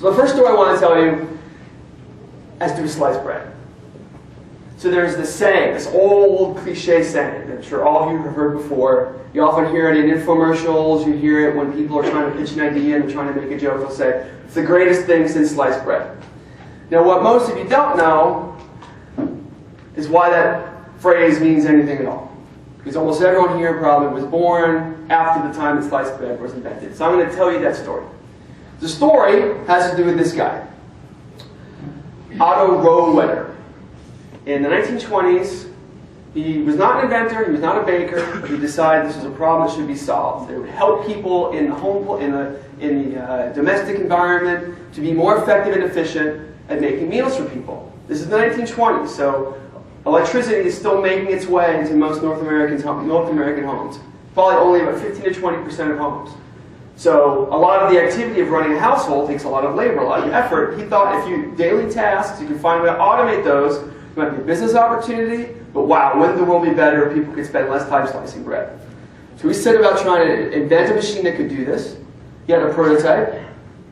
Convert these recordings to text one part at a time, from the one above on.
So the first story I want to tell you has to do with sliced bread. So there's this saying, this old cliche saying that I'm sure all of you have heard before. You often hear it in infomercials, you hear it when people are trying to pitch an idea and they're trying to make a joke. They'll say, it's the greatest thing since sliced bread. Now what most of you don't know is why that phrase means anything at all. Because almost everyone here probably was born after the time that sliced bread was invented. So I'm going to tell you that story. The story has to do with this guy, Otto Rohwedder. In the 1920s, he was not an inventor, he was not a baker. He decided this was a problem that should be solved. It would help people in the domestic environment to be more effective and efficient at making meals for people. This is the 1920s, so electricity is still making its way into most North American homes. Probably only about 15 to 20% of homes. So a lot of the activity of running a household takes a lot of labor, a lot of effort. He thought if you daily tasks, you can find a way to automate those. It might be a business opportunity, but wow, wouldn't the world be better if people could spend less time slicing bread? So he set about trying to invent a machine that could do this. He had a prototype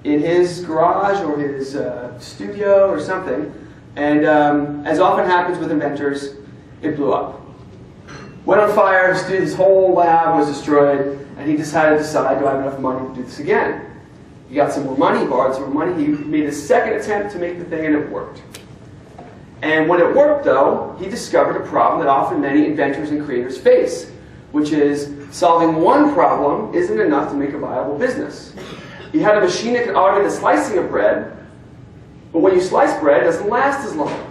in his garage or his studio or something, and as often happens with inventors, it blew up. Went on fire, his whole lab was destroyed, and he decided do I have enough money to do this again? He got some more money, borrowed some more money, he made a second attempt to make the thing, and it worked. And when it worked, though, he discovered a problem that often many inventors and creators face, which is solving one problem isn't enough to make a viable business. He had a machine that could automate the slicing of bread, but when you slice bread, it doesn't last as long.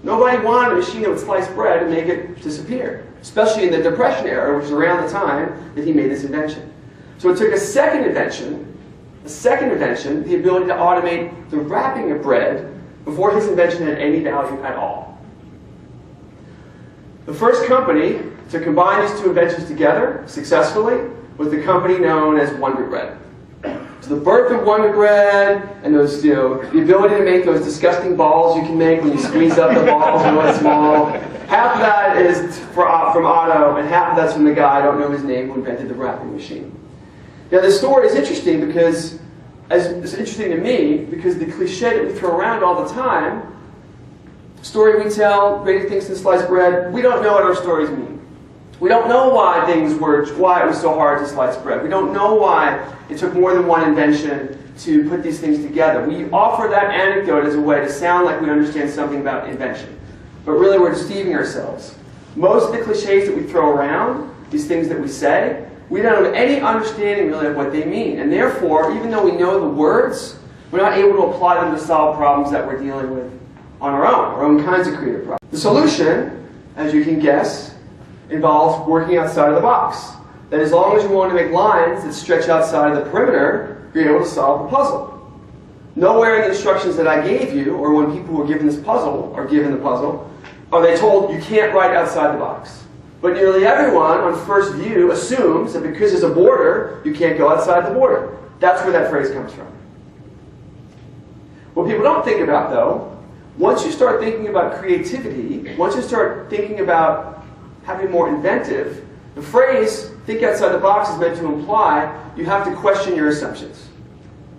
Nobody wanted a machine that would slice bread and make it disappear, especially in the Depression era, which was around the time that he made this invention. So it took a second invention, the ability to automate the wrapping of bread, before his invention had any value at all. The first company to combine these two inventions together successfully was the company known as Wonder Bread. So the birth of Wonder Bread and those, the ability to make those disgusting balls you can make when you squeeze up the balls really small. Half of that is from Otto, and half of that's from the guy, I don't know his name, who invented the wrapping machine. Now this story is interesting because it's interesting to me because the cliche that we throw around all the time, story we tell, greatest things since sliced bread, we don't know what our stories mean. We don't know why it was so hard to slice bread. We don't know why it took more than one invention to put these things together. We offer that anecdote as a way to sound like we understand something about invention. But really we're deceiving ourselves. Most of the cliches that we throw around, these things that we say, we don't have any understanding really of what they mean. And therefore, even though we know the words, we're not able to apply them to solve problems that we're dealing with on our own kinds of creative problems. The solution, as you can guess, involves working outside of the box. That as long as you're willing to make lines that stretch outside of the perimeter, you're able to solve the puzzle. Nowhere in the instructions that I gave you, or when people who are given this puzzle, are given the puzzle, are they told you can't write outside the box. But nearly everyone, on first view, assumes that because there's a border, you can't go outside the border. That's where that phrase comes from. What people don't think about, though, once you start thinking about creativity, once you start thinking about having more inventive, the phrase, think outside the box, is meant to imply you have to question your assumptions.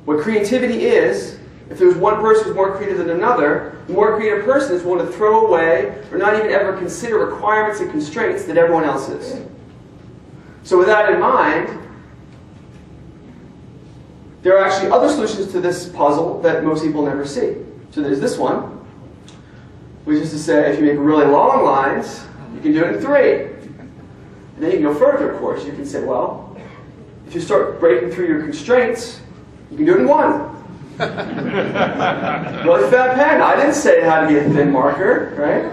What creativity is, if there's one person who's more creative than another, the more creative person is willing to throw away or not even ever consider requirements and constraints that everyone else is. So with that in mind, there are actually other solutions to this puzzle that most people never see. So there's this one, which is to say if you make really long lines, you can do it in 3. And then you can go further, of course. You can say, well, if you start breaking through your constraints, you can do it in 1. Really fat pen. I didn't say it had to be a thin marker, right?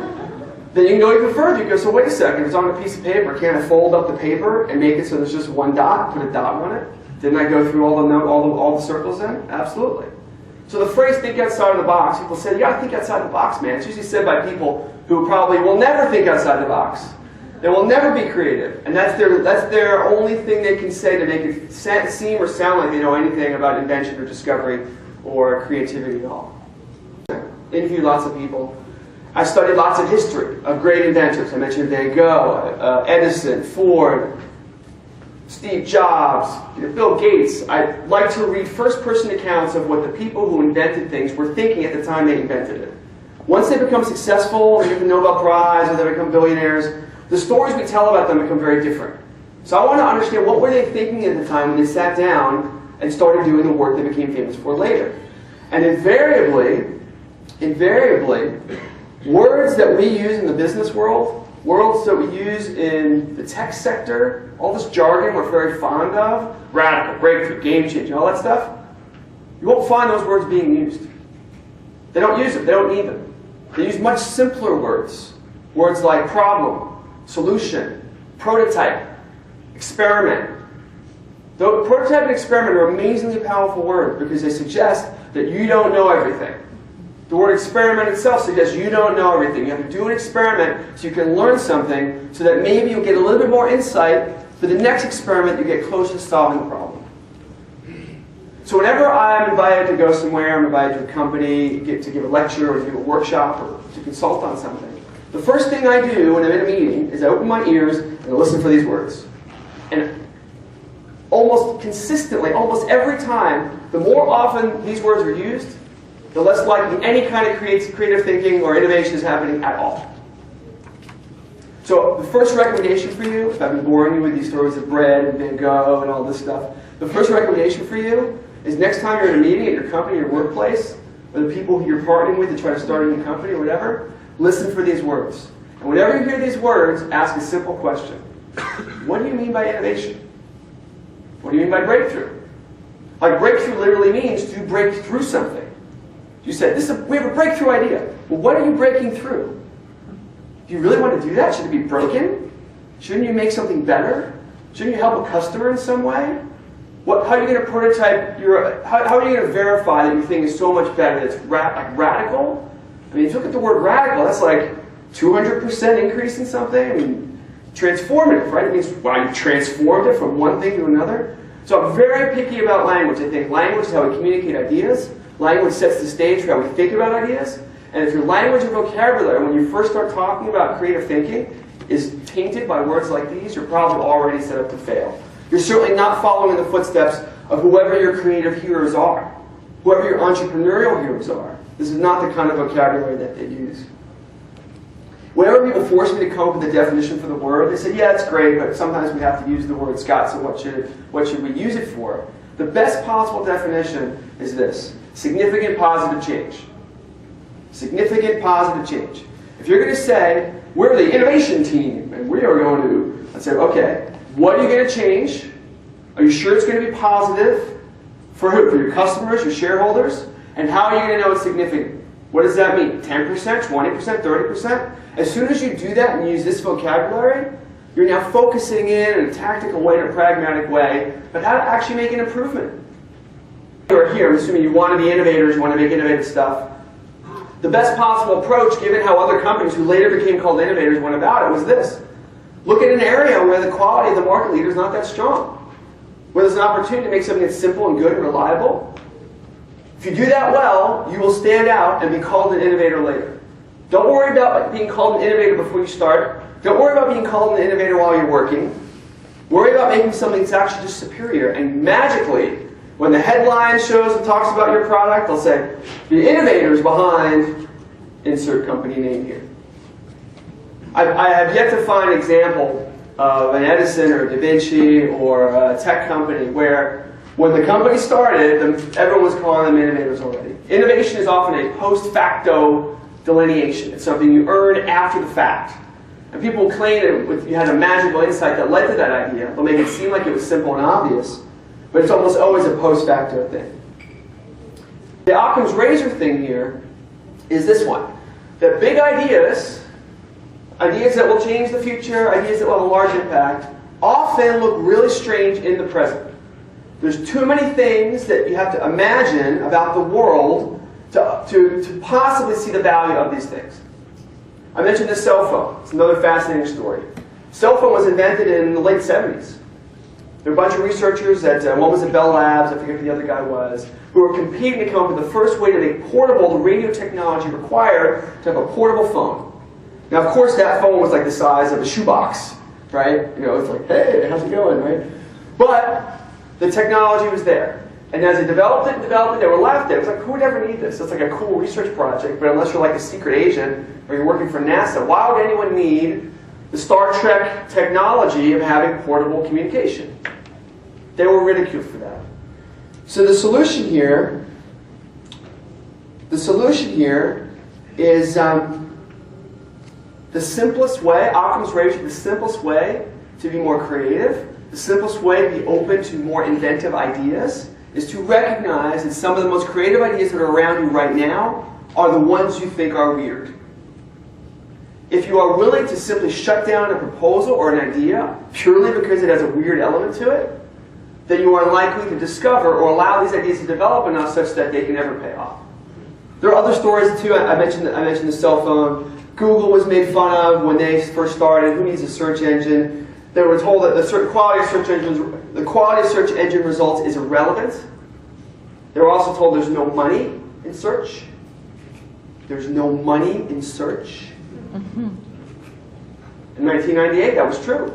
Then you can go even further. You go, so wait a second, if it's on a piece of paper, can't I fold up the paper and make it so there's just one dot, put a dot on it? Didn't I go through all the circles then? Absolutely. So the phrase think outside of the box, people say, you gotta think outside the box, man. It's usually said by people who probably will never think outside the box. They will never be creative. And that's their only thing they can say to make it seem or sound like they know anything about invention or discovery or creativity at all. Interviewed lots of people. I studied lots of history of great inventors. I mentioned Van Gogh, Edison, Ford, Steve Jobs, Bill Gates. I like to read first-person accounts of what the people who invented things were thinking at the time they invented it. Once they become successful, they get the Nobel Prize, or they become billionaires, the stories we tell about them become very different. So I want to understand, what were they thinking at the time when they sat down and started doing the work they became famous for later. And invariably, words that we use in the business world, words that we use in the tech sector, all this jargon we're very fond of, radical, breakthrough, game changing, all that stuff, you won't find those words being used. They don't use them. They don't need them. They use much simpler words. Words like problem, solution, prototype, experiment. Though prototype and experiment are amazingly powerful words because they suggest that you don't know everything. The word experiment itself suggests you don't know everything. You have to do an experiment so you can learn something so that maybe you'll get a little bit more insight for the next experiment you get closer to solving the problem. So whenever I'm invited to go somewhere, I'm invited to a company, to give a lecture or to give a workshop or to consult on something, the first thing I do when I'm in a meeting is I open my ears and I listen for these words. And almost consistently, almost every time, the more often these words are used, the less likely any kind of creative thinking or innovation is happening at all. So the first recommendation for you, if I've been boring you with these stories of bread and Van Gogh and all this stuff, the first recommendation for you is next time you're in a meeting at your company or workplace, or the people who you're partnering with to try to start a new company or whatever, listen for these words. And whenever you hear these words, ask a simple question. What do you mean by innovation? What do you mean by breakthrough? Like, breakthrough literally means to break through something. You said, we have a breakthrough idea. Well, what are you breaking through? Do you really want to do that? Should it be broken? Shouldn't you make something better? Shouldn't you help a customer in some way? How are you going to prototype how are you going to verify that your thing is so much better that it's radical? I mean, if you look at the word radical, that's like 200% increase in something. I mean, transformative, right? It means, wow, you transformed it from one thing to another. So I'm very picky about language. I think language is how we communicate ideas. Language sets the stage for how we think about ideas. And if your language and vocabulary, when you first start talking about creative thinking, is tainted by words like these, you're probably already set up to fail. You're certainly not following in the footsteps of whoever your creative heroes are, whoever your entrepreneurial heroes are. This is not the kind of vocabulary that they use. Whenever people force me to come up with a definition for the word, they say, yeah, it's great, but sometimes we have to use the word, Scott, so what should we use it for? The best possible definition is this: significant positive change. Significant positive change. If you're going to say, we're the innovation team, and we are going to, let's say, okay, what are you going to change? Are you sure it's going to be positive? For who? For your customers, your shareholders? And how are you going to know it's significant? What does that mean? 10%, 20%, 30%? As soon as you do that and use this vocabulary, you're now focusing in a tactical way, in a pragmatic way, but how to actually make an improvement. You're here, I'm assuming you want to be innovators, you want to make innovative stuff. The best possible approach, given how other companies who later became called innovators went about it, was this. Look at an area where the quality of the market leader is not that strong, where there's an opportunity to make something that's simple and good and reliable. If you do that well, you will stand out and be called an innovator later. Don't worry about being called an innovator before you start. Don't worry about being called an innovator while you're working. Worry about making something that's actually just superior. And magically, when the headline shows and talks about your product, they'll say, the innovators behind insert company name here. I have yet to find an example of an Edison or Da Vinci or a tech company where when the company started, everyone was calling them innovators already. Innovation is often a post-facto delineation. It's something you earn after the fact. And people will claim that you had a magical insight that led to that idea. They'll make it seem like it was simple and obvious, but it's almost always a post-facto thing. The Occam's razor thing here is this one. That big ideas that will change the future, ideas that will have a large impact, often look really strange in the present. There's too many things that you have to imagine about the world to possibly see the value of these things. I mentioned the cell phone. It's another fascinating story. Cell phone was invented in the late 70s. There were a bunch of researchers one was at Bell Labs, I forget who the other guy was, who were competing to come up with the first way to make portable the radio technology required to have a portable phone. Now, of course, that phone was like the size of a shoebox, right? You know, it's like, hey, how's it going, right? But the technology was there. And as they developed it, they were left there. It was like, who would ever need this? It's like a cool research project, but unless you're like a secret agent or you're working for NASA, why would anyone need the Star Trek technology of having portable communication? They were ridiculed for that. So the solution here is the simplest way, Occam's razor, the simplest way to be more creative, the simplest way to be open to more inventive ideas is to recognize that some of the most creative ideas that are around you right now are the ones you think are weird. If you are willing to simply shut down a proposal or an idea purely because it has a weird element to it, then you are likely to discover or allow these ideas to develop enough such that they can never pay off. There are other stories too. I mentioned the cell phone. Google was made fun of when they first started. Who needs a search engine? They were told that the quality of search engine results is irrelevant. They were also told there's no money in search. There's no money in search. In 1998, that was true.